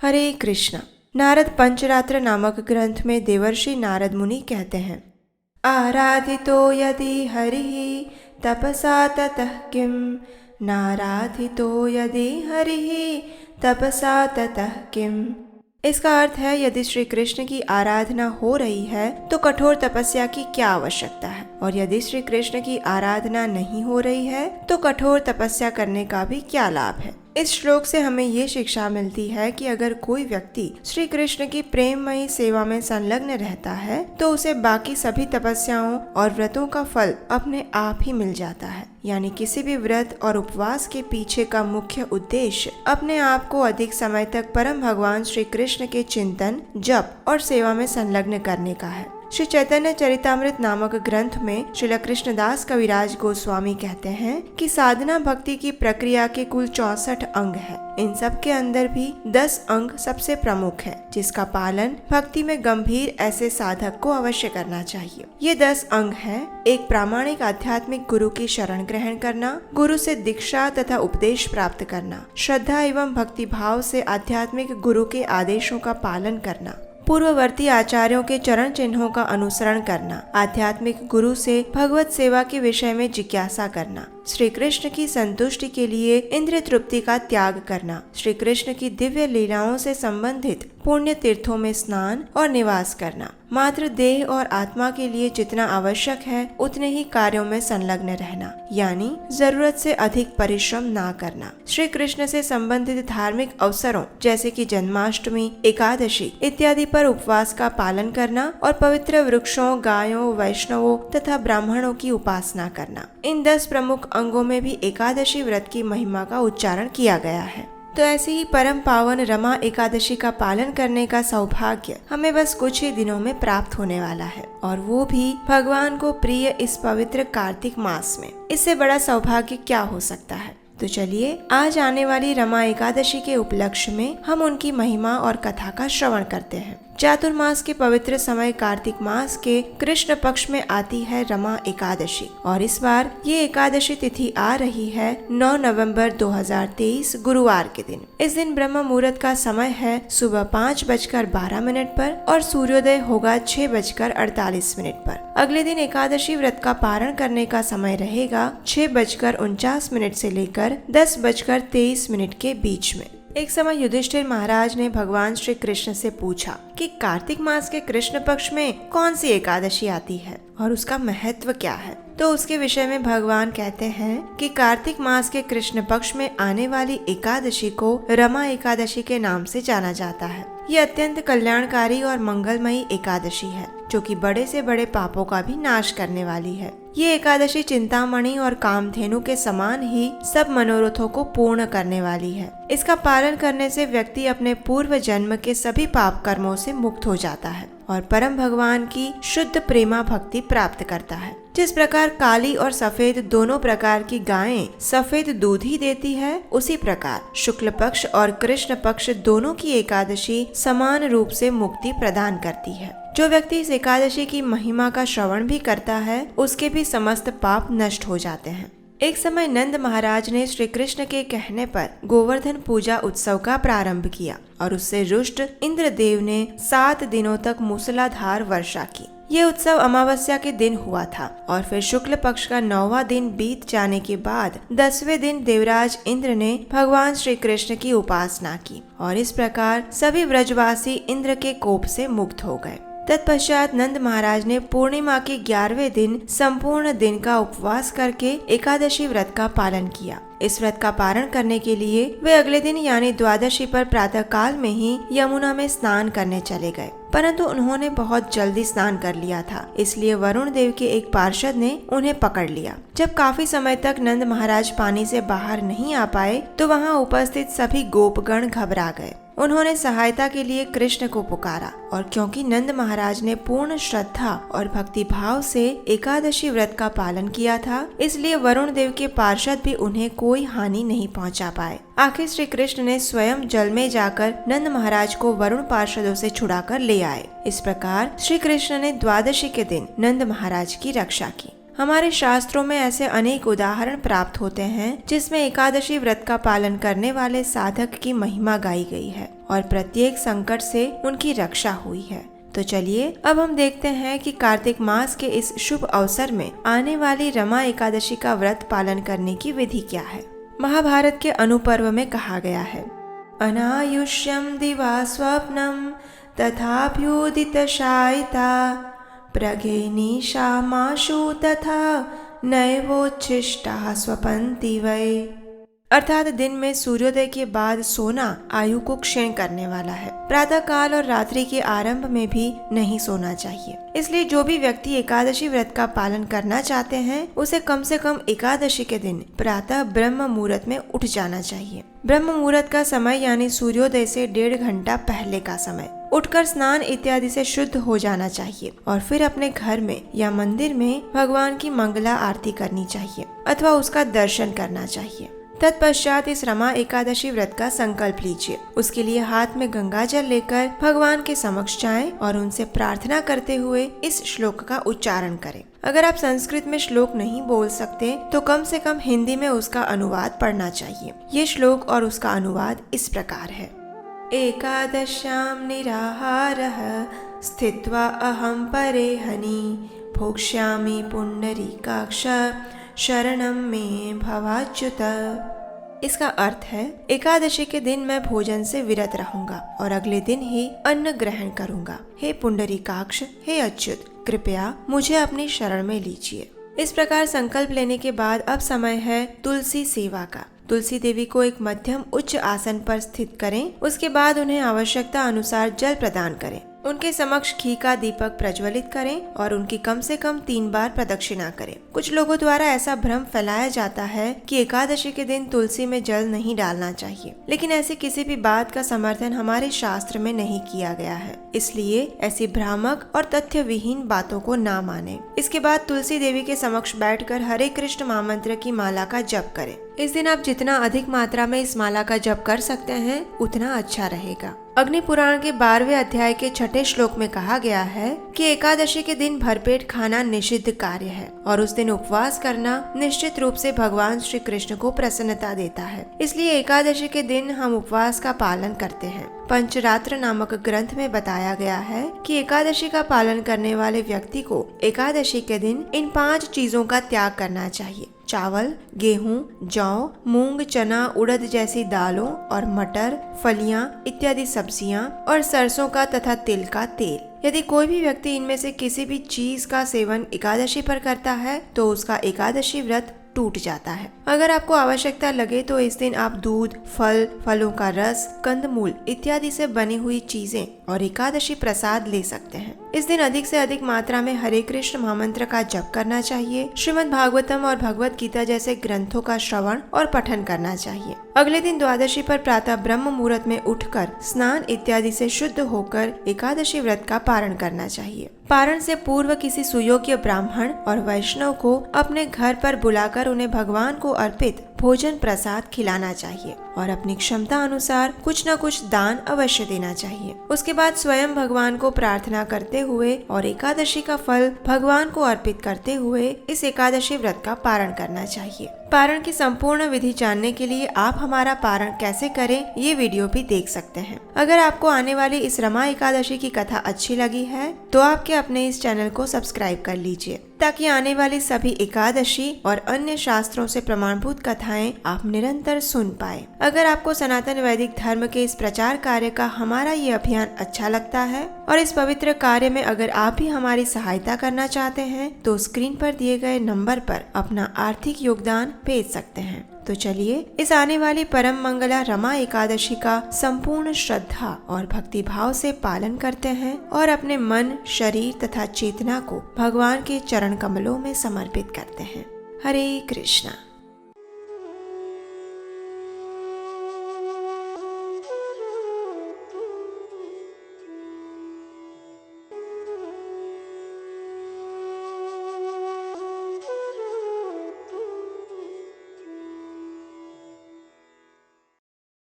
हरे कृष्ण। नारद पंचरात्र नामक ग्रंथ में देवर्षि नारद मुनि कहते हैं, आराधितो यदि हरिः तपसा ततः किम, नाराधितो यदि हरिः तपसा ततः किम। इसका अर्थ है, यदि श्री कृष्ण की आराधना हो रही है तो कठोर तपस्या की क्या आवश्यकता है, और यदि श्री कृष्ण की आराधना नहीं हो रही है तो कठोर तपस्या करने का भी क्या लाभ है। इस श्लोक से हमें ये शिक्षा मिलती है कि अगर कोई व्यक्ति श्री कृष्ण की प्रेममयी सेवा में संलग्न रहता है तो उसे बाकी सभी तपस्याओं और व्रतों का फल अपने आप ही मिल जाता है। यानी किसी भी व्रत और उपवास के पीछे का मुख्य उद्देश्य अपने आप को अधिक समय तक परम भगवान श्री कृष्ण के चिंतन, जप और सेवा में संलग्न करने का है। श्री चैतन्य चरितामृत नामक ग्रंथ में श्रील कृष्णदास कविराज गोस्वामी कहते हैं कि साधना भक्ति की प्रक्रिया के कुल 64 अंग है। इन सब के अंदर भी 10 अंग सबसे प्रमुख है, जिसका पालन भक्ति में गंभीर ऐसे साधक को अवश्य करना चाहिए। ये 10 अंग हैं: एक प्रामाणिक आध्यात्मिक गुरु की शरण ग्रहण करना, गुरु से दीक्षा तथा उपदेश प्राप्त करना, श्रद्धा एवं भक्ति भाव से आध्यात्मिक गुरु के आदेशों का पालन करना, पूर्ववर्ती आचार्यों के चरण चिन्हों का अनुसरण करना, आध्यात्मिक गुरु से भगवत सेवा के विषय में जिज्ञासा करना, श्री कृष्ण की संतुष्टि के लिए इंद्रिय तृप्ति का त्याग करना, श्री कृष्ण की दिव्य लीलाओं से संबंधित पुण्य तीर्थों में स्नान और निवास करना, मात्र देह और आत्मा के लिए जितना आवश्यक है उतने ही कार्यों में संलग्न रहना, यानी जरूरत से अधिक परिश्रम ना करना, श्री कृष्ण से संबंधित धार्मिक अवसरों जैसे कि जन्माष्टमी, एकादशी इत्यादि पर उपवास का पालन करना और पवित्र वृक्षों, गायों, वैष्णवों तथा ब्राह्मणों की उपासना करना। इन 10 प्रमुख अंगों में भी एकादशी व्रत की महिमा का उच्चारण किया गया है। तो ऐसे ही परम पावन रमा एकादशी का पालन करने का सौभाग्य हमें बस कुछ ही दिनों में प्राप्त होने वाला है, और वो भी भगवान को प्रिय इस पवित्र कार्तिक मास में। इससे बड़ा सौभाग्य क्या हो सकता है। तो चलिए आज आने वाली रमा एकादशी के उपलक्ष्य में हम उनकी महिमा और कथा का श्रवण करते हैं। चातुर्मास के पवित्र समय कार्तिक मास के कृष्ण पक्ष में आती है रमा एकादशी, और इस बार ये एकादशी तिथि आ रही है 9 नवंबर 2023 गुरुवार के दिन। इस दिन ब्रह्म मुहूर्त का समय है सुबह 5:12 पर और सूर्योदय होगा 6:48 पर। अगले दिन एकादशी व्रत का पारण करने का समय रहेगा 6:49 से लेकर 10:23 के बीच में। एक समय युधिष्ठिर महाराज ने भगवान श्री कृष्ण से पूछा कि कार्तिक मास के कृष्ण पक्ष में कौन सी एकादशी आती है और उसका महत्व क्या है। तो उसके विषय में भगवान कहते हैं कि कार्तिक मास के कृष्ण पक्ष में आने वाली एकादशी को रमा एकादशी के नाम से जाना जाता है। ये अत्यंत कल्याणकारी और मंगलमयी एकादशी है, जो कि बड़े से बड़े पापों का भी नाश करने वाली है। ये एकादशी चिंतामणि और कामधेनु के समान ही सब मनोरथों को पूर्ण करने वाली है। इसका पालन करने से व्यक्ति अपने पूर्व जन्म के सभी पाप कर्मों से मुक्त हो जाता है और परम भगवान की शुद्ध प्रेमा भक्ति प्राप्त करता है। जिस प्रकार काली और सफेद दोनों प्रकार की गायें सफेद दूध ही देती है, उसी प्रकार शुक्ल पक्ष और कृष्ण पक्ष दोनों की एकादशी समान रूप से मुक्ति प्रदान करती है। जो व्यक्ति इस एकादशी की महिमा का श्रवण भी करता है, उसके भी समस्त पाप नष्ट हो जाते हैं। एक समय नंद महाराज ने श्री कृष्ण के कहने पर गोवर्धन पूजा उत्सव का प्रारंभ किया और उससे रुष्ट इंद्रदेव ने 7 दिनों तक मूसलाधार वर्षा की। ये उत्सव अमावस्या के दिन हुआ था और फिर शुक्ल पक्ष का 9वां दिन बीत जाने के बाद 10वें दिन देवराज इंद्र ने भगवान श्री कृष्ण की उपासना की और इस प्रकार सभी व्रजवासी इंद्र के कोप से मुक्त हो गए। तत्पश्चात नंद महाराज ने पूर्णिमा के 11वें दिन संपूर्ण दिन का उपवास करके एकादशी व्रत का पालन किया। इस व्रत का पारण करने के लिए वे अगले दिन यानी द्वादशी पर प्रातः काल में ही यमुना में स्नान करने चले गए, परंतु उन्होंने बहुत जल्दी स्नान कर लिया था, इसलिए वरुण देव के एक पार्षद ने उन्हें पकड़ लिया। जब काफी समय तक नंद महाराज पानी से बाहर नहीं आ पाए तो वहाँ उपस्थित सभी गोपगण घबरा गए। उन्होंने सहायता के लिए कृष्ण को पुकारा और क्योंकि नंद महाराज ने पूर्ण श्रद्धा और भक्ति भाव से एकादशी व्रत का पालन किया था, इसलिए वरुण देव के पार्षद भी उन्हें कोई हानि नहीं पहुंचा पाए। आखिर श्री कृष्ण ने स्वयं जल में जाकर नंद महाराज को वरुण पार्षदों से छुड़ाकर ले आए। इस प्रकार श्री कृष्ण ने द्वादशी के दिन नंद महाराज की रक्षा की। हमारे शास्त्रों में ऐसे अनेक उदाहरण प्राप्त होते हैं जिसमें एकादशी व्रत का पालन करने वाले साधक की महिमा गाई गई है और प्रत्येक संकट से उनकी रक्षा हुई है। तो चलिए अब हम देखते हैं कि कार्तिक मास के इस शुभ अवसर में आने वाली रमा एकादशी का व्रत पालन करने की विधि क्या है। महाभारत के अनुपर्व में कहा गया है, अनायुष्यम दिवा स्वप्नम तथाभ्युदित शायिता प्रगेनिशामाशु तथा नैवोच्छिष्टा स्वपन्ति वै। अर्थात दिन में सूर्योदय के बाद सोना आयु को क्षीण करने वाला है। प्रातः काल और रात्रि के आरंभ में भी नहीं सोना चाहिए। इसलिए जो भी व्यक्ति एकादशी व्रत का पालन करना चाहते हैं उसे कम से कम एकादशी के दिन प्रातः ब्रह्म मुहूर्त में उठ जाना चाहिए। ब्रह्म मुहूर्त का समय यानी सूर्योदय से 1.5 घंटा पहले का समय। उठकर स्नान इत्यादि से शुद्ध हो जाना चाहिए और फिर अपने घर में या मंदिर में भगवान की मंगला आरती करनी चाहिए अथवा उसका दर्शन करना चाहिए। तत्पश्चात इस रमा एकादशी व्रत का संकल्प लीजिए। उसके लिए हाथ में गंगा जल लेकर भगवान के समक्ष जाएं और उनसे प्रार्थना करते हुए इस श्लोक का उच्चारण करें। अगर आप संस्कृत में श्लोक नहीं बोल सकते तो कम से कम हिंदी में उसका अनुवाद पढ़ना चाहिए। ये श्लोक और उसका अनुवाद इस प्रकार है। एकादश्यां निराहारः स्थित्वा अहं परेहनि भोक्ष्यामि पुंडरीकाक्ष शरणं मे भवाच्युत। इसका अर्थ है, एकादशी के दिन मैं भोजन से विरत रहूंगा और अगले दिन ही अन्न ग्रहण करूंगा। हे पुंडरीकाक्ष, हे अच्युत, कृपया मुझे अपनी शरण में लीजिए। इस प्रकार संकल्प लेने के बाद अब समय है तुलसी सेवा का। तुलसी देवी को एक मध्यम उच्च आसन पर स्थित करें। उसके बाद उन्हें आवश्यकता अनुसार जल प्रदान करें। उनके समक्ष घी का दीपक प्रज्वलित करें और उनकी कम से कम 3 बार प्रदक्षिणा करें। कुछ लोगों द्वारा ऐसा भ्रम फैलाया जाता है कि एकादशी के दिन तुलसी में जल नहीं डालना चाहिए, लेकिन ऐसी किसी भी बात का समर्थन हमारे शास्त्र में नहीं किया गया है। इसलिए ऐसी भ्रामक और तथ्य विहीन बातों को ना माने। इसके बाद तुलसी देवी के समक्ष बैठकर हरे कृष्ण महामंत्र की माला का जप करें। इस दिन आप जितना अधिक मात्रा में इस माला का जप कर सकते हैं उतना अच्छा रहेगा। अग्नि पुराण के 12वें अध्याय के 6ठे श्लोक में कहा गया है कि एकादशी के दिन भरपेट खाना निषिद्ध कार्य है और उस दिन उपवास करना निश्चित रूप से भगवान श्री कृष्ण को प्रसन्नता देता है। इसलिए एकादशी के दिन हम उपवास का पालन करते हैं। पंचरात्र नामक ग्रंथ में बताया गया है कि एकादशी का पालन करने वाले व्यक्ति को एकादशी के दिन इन 5 चीजों का त्याग करना चाहिए। चावल, गेहूं, जौ, मूंग, चना, उड़द जैसी दालों और मटर, फलियां इत्यादि सब्जियां और सरसों का तथा तिल का तेल। यदि कोई भी व्यक्ति इनमें से किसी भी चीज का सेवन एकादशी पर करता है तो उसका एकादशी व्रत टूट जाता है। अगर आपको आवश्यकता लगे तो इस दिन आप दूध, फल, फलों का रस, कंदमूल इत्यादि से बनी हुई चीजें और एकादशी प्रसाद ले सकते हैं। इस दिन अधिक से अधिक मात्रा में हरे कृष्ण महामंत्र का जप करना चाहिए। श्रीमद् भागवतम और भगवत गीता जैसे ग्रंथों का श्रवण और पठन करना चाहिए। अगले दिन द्वादशी पर प्रातः ब्रह्म मुहूर्त में उठकर स्नान इत्यादि से शुद्ध होकर एकादशी व्रत का पारण करना चाहिए। पारण से पूर्व किसी सुयोग्य ब्राह्मण और वैष्णव को अपने घर पर बुलाकर उन्हें भगवान को अर्पित भोजन प्रसाद खिलाना चाहिए और अपनी क्षमता अनुसार कुछ न कुछ दान अवश्य देना चाहिए। उसके बाद स्वयं भगवान को प्रार्थना करते हुए और एकादशी का फल भगवान को अर्पित करते हुए इस एकादशी व्रत का पारण करना चाहिए। पारण की संपूर्ण विधि जानने के लिए आप हमारा पारण कैसे करें ये वीडियो भी देख सकते हैं। अगर आपको आने वाली इस रमा एकादशी की कथा अच्छी लगी है तो आपके अपने इस चैनल को सब्सक्राइब कर लीजिए ताकि आने वाली सभी एकादशी और अन्य शास्त्रों से प्रमाणभूत कथाएं आप निरंतर सुन पाए। अगर आपको सनातन वैदिक धर्म के इस प्रचार कार्य का हमारा ये अभियान अच्छा लगता है और इस पवित्र कार्य में अगर आप भी हमारी सहायता करना चाहते हैं तो स्क्रीन पर दिए गए नंबर पर अपना आर्थिक योगदान भेज सकते हैं। तो चलिए इस आने वाली परम मंगला रमा एकादशी का संपूर्ण श्रद्धा और भक्ति भाव से पालन करते हैं और अपने मन, शरीर तथा चेतना को भगवान के चरण कमलों में समर्पित करते हैं। हरे कृष्णा।